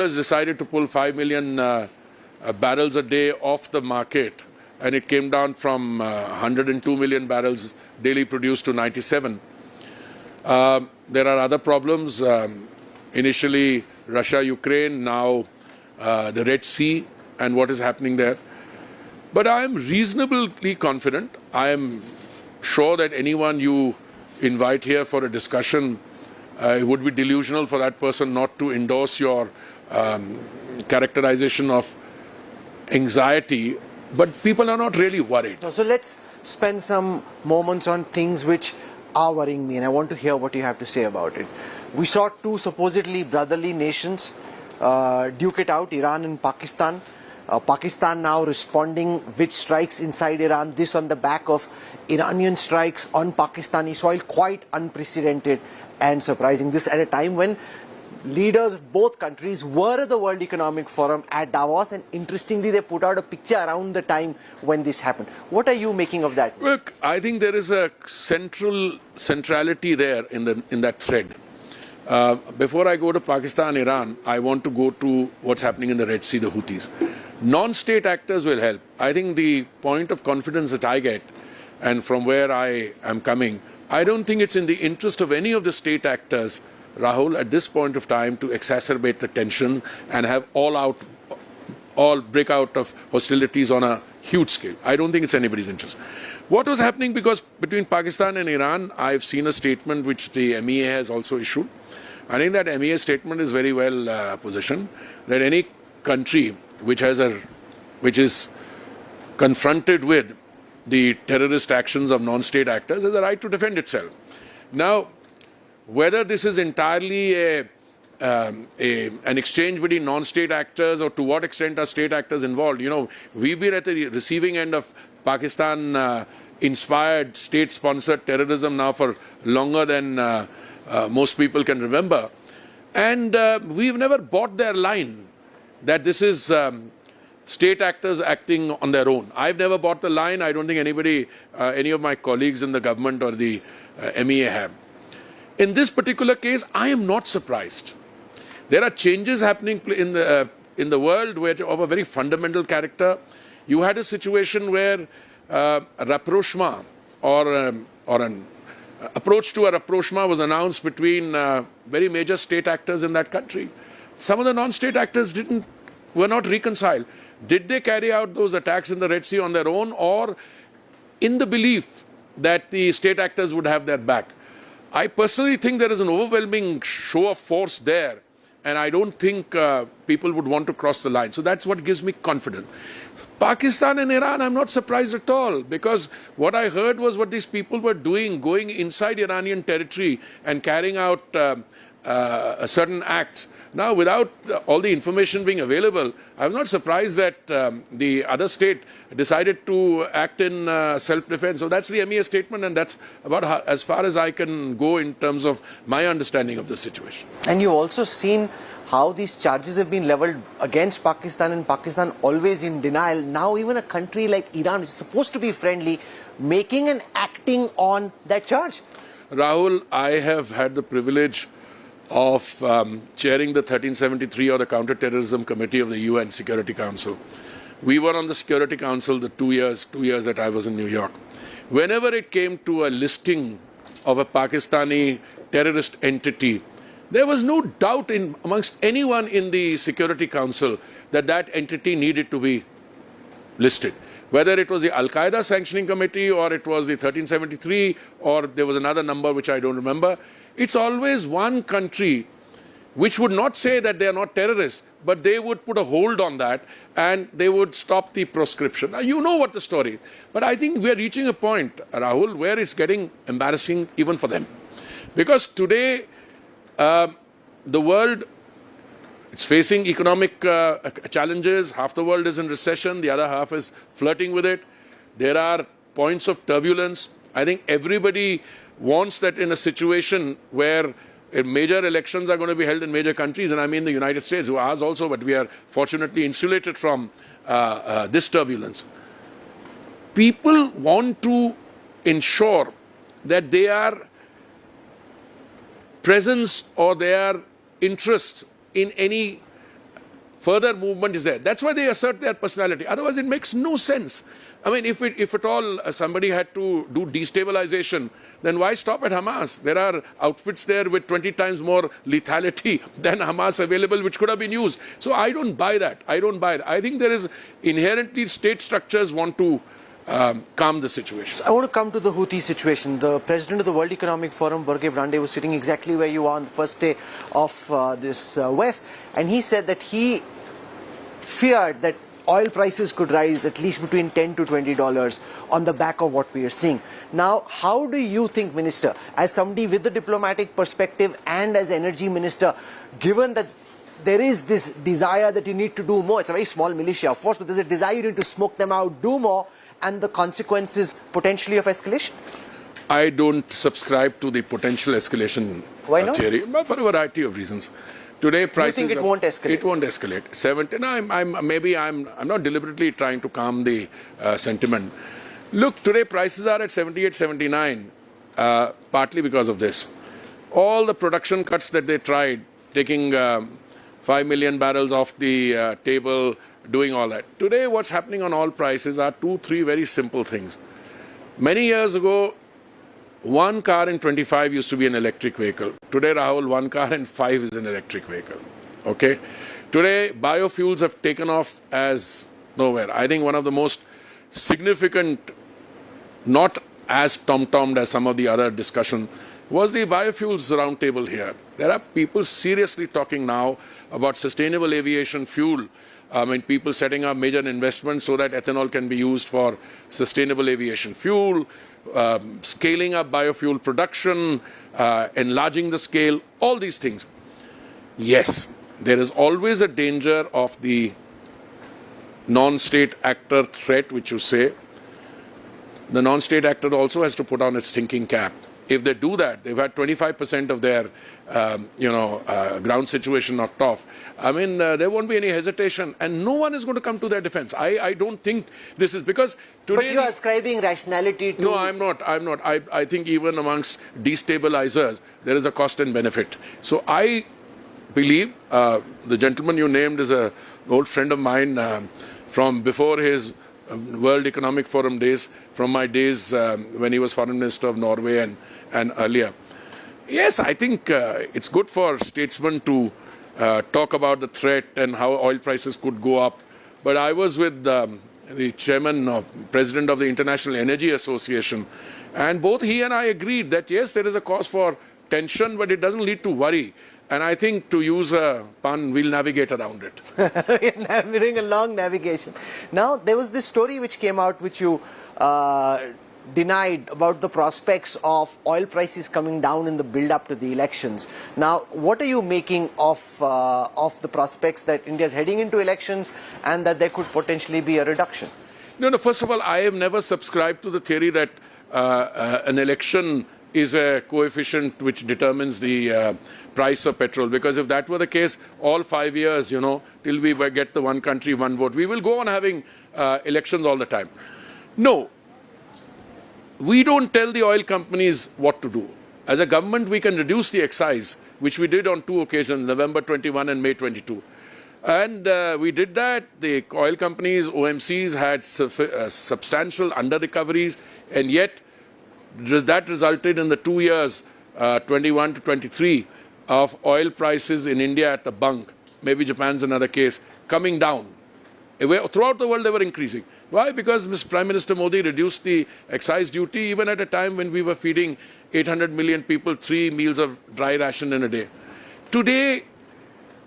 has decided to pull 5 million barrels a day off the market, and it came down from 102 million barrels daily produced to 97. There are other problems. Initially, Russia, Ukraine, now the Red Sea and what is happening there. But I am reasonably confident. I am sure that anyone you invite here for a discussion, it would be delusional for that person not to endorse your characterization of anxiety. But people are not really worried. So let's spend some moments on things which are worrying me, and I want to hear what you have to say about it. We saw two supposedly brotherly nations duke it out, Iran and Pakistan. Pakistan now responding with strikes inside Iran, this on the back of Iranian strikes on Pakistani soil, quite unprecedented and surprising. This at a time when leaders of both countries were at the World Economic Forum at Davos, and interestingly they put out a picture around the time when this happened. What are you making of that? Look, I think there is a centrality there in that thread. Before I go to Pakistan, Iran, I want to go to what's happening in the Red Sea, the Houthis. Non-state actors will help. I think the point of confidence that I get, and from where I am coming, I don't think it's in the interest of any of the state actors, Rahul, at this point of time to exacerbate the tension and have all breakout of hostilities on a huge scale. I don't think it's anybody's interest. What was happening, because between Pakistan and Iran, I've seen a statement which the MEA has also issued. I think that MEA statement is very well positioned, that any country which is confronted with the terrorist actions of non-state actors has the right to defend itself. Now, whether this is entirely an exchange between non-state actors, or to what extent are state actors involved, we've been at the receiving end of Pakistan-inspired, state-sponsored terrorism now for longer than most people can remember. And we've never bought their line that this is state actors acting on their own. I've never bought the line. I don't think anybody, any of my colleagues in the government or the MEA have. In this particular case, I am not surprised. There are changes happening in the world of a very fundamental character. You had a situation where a rapprochement or an approach to a rapprochement was announced between very major state actors in that country. Some of the non-state actors were not reconciled. Did they carry out those attacks in the Red Sea on their own, or in the belief that the state actors would have their back? I personally think there is an overwhelming show of force there, and I don't think people would want to cross the line. So that's what gives me confidence. Pakistan and Iran, I'm not surprised at all, because what I heard was what these people were doing, going inside Iranian territory and carrying out certain acts. Now, without all the information being available, I was not surprised that the other state decided to act in self-defense. So that's the MEA statement, and that's about as far as I can go in terms of my understanding of the situation. And you've also seen how these charges have been leveled against Pakistan, and Pakistan always in denial. Now even a country like Iran is supposed to be friendly, making and acting on that charge. Rahul, I have had the privilege of chairing the 1373 or the Counter-Terrorism Committee of the UN Security Council. We were on the Security Council the 2 years that I was in New York. Whenever it came to a listing of a Pakistani terrorist entity, there was no doubt amongst anyone in the Security Council that that entity needed to be listed. Whether it was the Al-Qaeda Sanctioning Committee, or it was the 1373, or there was another number which I don't remember, it's always one country which would not say that they are not terrorists, but they would put a hold on that and they would stop the proscription. Now, you know what the story is. But I think we are reaching a point, Rahul, where it's getting embarrassing even for them. Because today, the world is facing economic challenges. Half the world is in recession. The other half is flirting with it. There are points of turbulence. I think everybody wants that in a situation where major elections are going to be held in major countries, and I mean the United States, who ours also, but we are fortunately insulated from this turbulence. People want to ensure that their presence or their interests in any further movement is there. That's why they assert their personality. Otherwise, it makes no sense. I mean, if at all somebody had to do destabilization, then why stop at Hamas? There are outfits there with 20 times more lethality than Hamas available, which could have been used. So I don't buy that. I don't buy it. I think there is inherently state structures want to calm the situation. So I want to come to the Houthi situation. The president of the World Economic Forum, Jorge Brande, was sitting exactly where you are on the first day of this WEF, and he said that he feared that oil prices could rise at least between $10 to $20 on the back of what we are seeing. Now, how do you think, Minister, as somebody with the diplomatic perspective and as Energy Minister, given that there is this desire that you need to do more, it's a very small militia, of course, but there's a desire you need to smoke them out, do more, and the consequences potentially of escalation? I don't subscribe to the potential escalation theory for a variety of reasons. Today, prices. You think it won't escalate? It won't escalate. 17. I'm not deliberately trying to calm the sentiment. Look, today prices are at 78, 79, partly because of this. All the production cuts that they tried, taking 5 million barrels off the table, doing all that. Today, what's happening on oil prices are 2-3 very simple things. Many years ago, one car in 25 used to be an electric vehicle. Today, Rahul, one car in 5 is an electric vehicle. Okay? Today, biofuels have taken off as nowhere. I think one of the most significant, not as tom-tommed as some of the other discussion, was the biofuels roundtable here. There are people seriously talking now about sustainable aviation fuel. I mean, people setting up major investments so that ethanol can be used for sustainable aviation fuel, scaling up biofuel production, enlarging the scale, all these things. Yes, there is always a danger of the non-state actor threat, which you say. The non-state actor also has to put on its thinking cap. If they do that, they've had 25% of their, ground situation knocked off. I mean, there won't be any hesitation, and no one is going to come to their defense. I don't think this is because today. But you are ascribing rationality to. No, I'm not. I think even amongst destabilizers, there is a cost and benefit. So I believe the gentleman you named is an old friend of mine from before his World Economic Forum days, from my days when he was Foreign Minister of Norway and earlier. Yes, I think it's good for statesmen to talk about the threat and how oil prices could go up. But I was with the president of the International Energy Association, and both he and I agreed that yes, there is a cause for tension, but it doesn't lead to worry. And I think, to use a pun, we'll navigate around it. We're doing a long navigation. Now, there was this story which came out, which you denied, about the prospects of oil prices coming down in the build-up to the elections. Now, what are you making of the prospects that India is heading into elections and that there could potentially be a reduction? No, first of all, I have never subscribed to the theory that an election is a coefficient which determines the price of petrol. Because if that were the case, all 5 years, till we get the one country, one vote, we will go on having elections all the time. No, we don't tell the oil companies what to do. As a government, we can reduce the excise, which we did on 2 occasions, November 21 and May 22. And we did that. The oil companies, OMCs, had substantial under-recoveries, and yet that resulted in the 2 years, 21 to 23, of oil prices in India at the bunk, maybe Japan's another case, coming down. Throughout the world, they were increasing. Why? Because Prime Minister Modi reduced the excise duty even at a time when we were feeding 800 million people 3 meals of dry ration in a day. Today,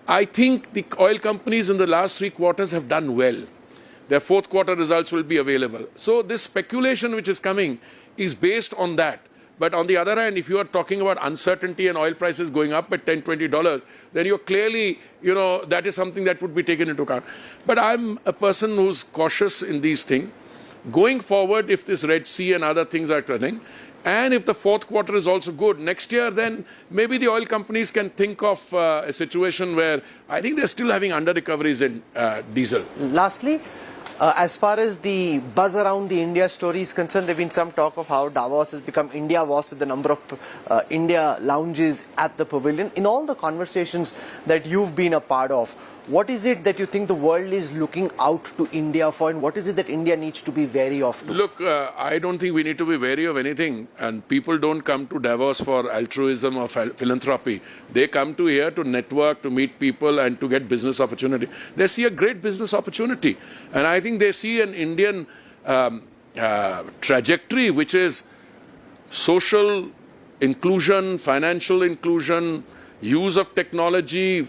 I think the oil companies in the last 3 quarters have done well. Their 4th quarter results will be available. So this speculation which is coming is based on that. But on the other hand, if you are talking about uncertainty and oil prices going up at $10, $20, then you're clearly, that is something that would be taken into account. But I'm a person who's cautious in these things. Going forward, if this Red Sea and other things are turning, and if the 4th quarter is also good next year, then maybe the oil companies can think of a situation where I think they're still having under-recoveries in diesel. Lastly, as far as the buzz around the India story is concerned, there has been some talk of how Davos has become India was with the number of India lounges at the pavilion. In all the conversations that you've been a part of, What is it that you think the world is looking out to India for, and what is it that India needs to be wary of? Look, I don't think we need to be wary of anything. And people don't come to Davos for altruism or philanthropy. They come to here to network, to meet people, and to get business opportunity. They see a great business opportunity. And I think they see an Indian trajectory which is social inclusion, financial inclusion, use of technology,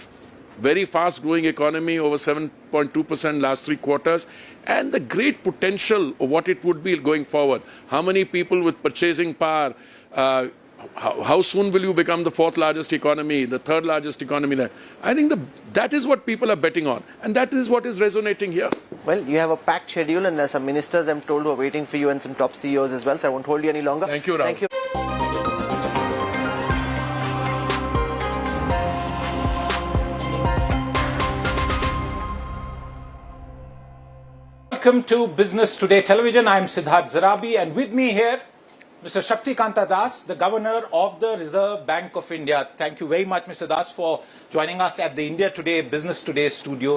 very fast growing economy, over 7.2% last 3 quarters, and the great potential of what it would be going forward. How many people with purchasing power, how soon will you become the 4th largest economy, the 3rd largest economy there? I think that is what people are betting on, and that is what is resonating here. Well, you have a packed schedule, and there's some ministers, I'm told, who are waiting for you, and some top CEOs as well, so I won't hold you any longer. Thank you, Rahul. Thank you. Welcome to Business Today Television. I'm Siddharth Zarabi, and with me here, Mr. Shaktikanta Das, the Governor of the Reserve Bank of India. Thank you very much, Mr. Das, for joining us at the India Today Business Today studio